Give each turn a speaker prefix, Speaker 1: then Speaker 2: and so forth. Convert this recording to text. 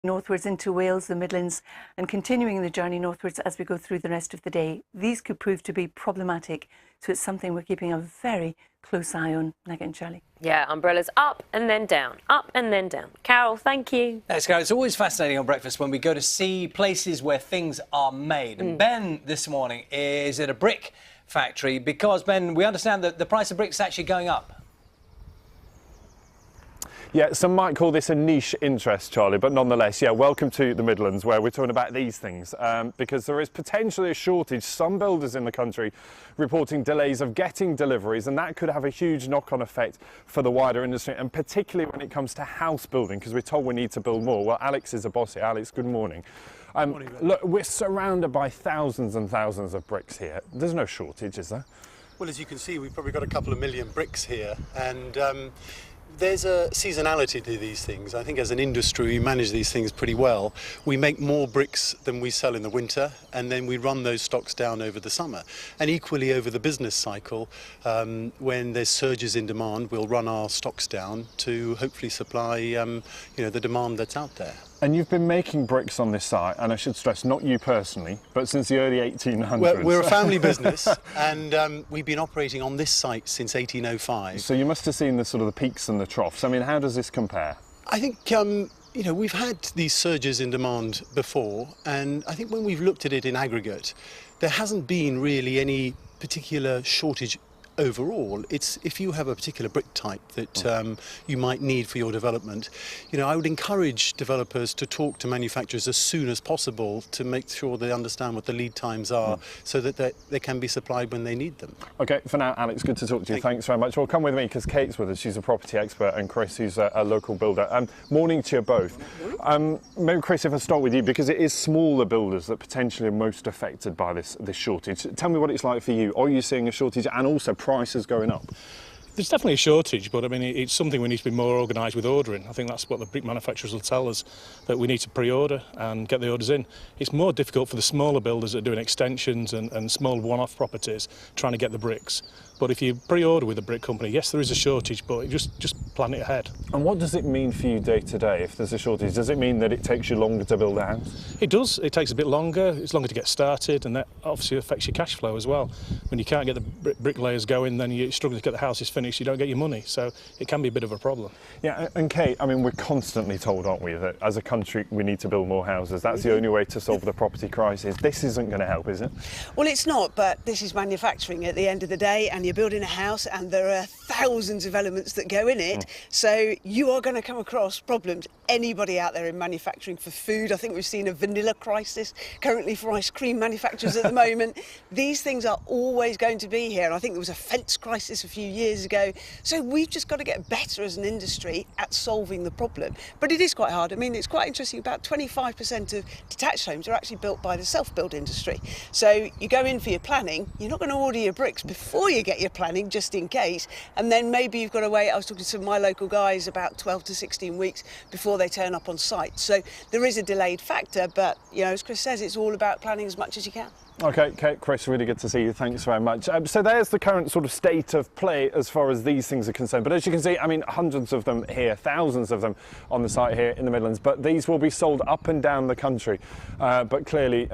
Speaker 1: Northwards into Wales, the Midlands, and continuing the journey northwards as we go through the rest of the day. These could prove to be problematic, so it's something we're keeping a very close eye on. Nugget and Charlie.
Speaker 2: Yeah, umbrellas up and then down, up and then down. Carol, thank you.
Speaker 3: Thanks, Carol. It's always fascinating on breakfast when we go to see places where things are made. And Ben this morning is at a brick factory because, Ben, we understand that the price of bricks is actually going up.
Speaker 4: Yeah, some might call this a niche interest, Charlie, but nonetheless, yeah, welcome to the Midlands, where we're talking about these things, because there is potentially a shortage. Some builders in the country reporting delays of getting deliveries, and that could have a huge knock-on effect for the wider industry, and particularly when it comes to house building, because we're told we need to build more. Well, Alex is a boss here. Alex, good morning. Look, we're surrounded by thousands and thousands of bricks here. There's no shortage, is there?
Speaker 5: Well, as you can see, we've probably got a couple of million bricks here, and there's a seasonality to these things. I think as an industry we manage these things pretty well. We make more bricks than we sell in the winter, and then we run those stocks down over the summer. And equally over the business cycle, when there's surges in demand, we'll run our stocks down to hopefully supply the demand that's out there.
Speaker 4: And you've been making bricks on this site, and I should stress, not you personally, but since the early 1800s.
Speaker 5: We're a family business, and we've been operating on this site since 1805.
Speaker 4: So you must have seen the sort of the peaks and the troughs. I mean, how does this compare?
Speaker 5: I think, we've had these surges in demand before, and I think when we've looked at it in aggregate, there hasn't been really any particular shortage overall. It's if you have a particular brick type that you might need for your development, I would encourage developers to talk to manufacturers as soon as possible to make sure they understand what the lead times are so that they can be supplied when they need them. Okay, for now, Alex, good to talk to you. Thanks very much. Well, come with me because Kate's with us. She's a property expert, and Chris, who's a local builder. Morning to you both. Maybe, Chris, if I start with you, because it is smaller builders that potentially are most affected by this shortage. Tell me what it's like for you. Are you seeing a shortage, and also prices going up?
Speaker 6: There's definitely a shortage, but I mean, it's something we need to be more organised with ordering. I think that's what the brick manufacturers will tell us, that we need to pre-order and get the orders in. It's more difficult for the smaller builders that are doing extensions and small one-off properties trying to get the bricks. But if you pre-order with a brick company, yes, there is a shortage, but just plan it ahead. And what does it mean for you day to day if there's a shortage? Does it mean that it takes you longer to build a house? It does. It takes a bit longer. It's longer to get started, and that obviously affects your cash flow as well. When you can't get the bricklayers going, then you're struggling to get the houses finished, you don't get your money. So it can be a bit of a problem. Yeah, and Kate, I mean, we're constantly told, aren't we, that as a country we need to build more houses. That's the only way to solve the property crisis. This isn't going to help, is it?
Speaker 7: Well, it's not, but this is manufacturing at the end of the day, and you're building a house and there are thousands of elements that go in it, so you are going to come across problems. Anybody out there in manufacturing for food, I think we've seen a vanilla crisis currently for ice cream manufacturers at the moment. These things are always going to be here, and I think there was a fence crisis a few years ago, so we've just got to get better as an industry at solving the problem. But it is quite hard. I mean, it's quite interesting, about 25% of detached homes are actually built by the self-build industry. So you go in for your planning, you're not going to order your bricks before you get your planning, just in case, and then maybe you've got to wait. I was talking to some of my local guys, about 12 to 16 weeks before they turn up on site. So there is a delayed factor, but as Chris says, it's all about planning as much as you can. Okay, Kate, Chris, really good to see you. Thanks very much. So there's the current sort of state of play as far as these things are concerned. But as you can see, I mean, hundreds of them here, thousands of them on the site here in the Midlands. But these will be sold up and down the country. But clearly,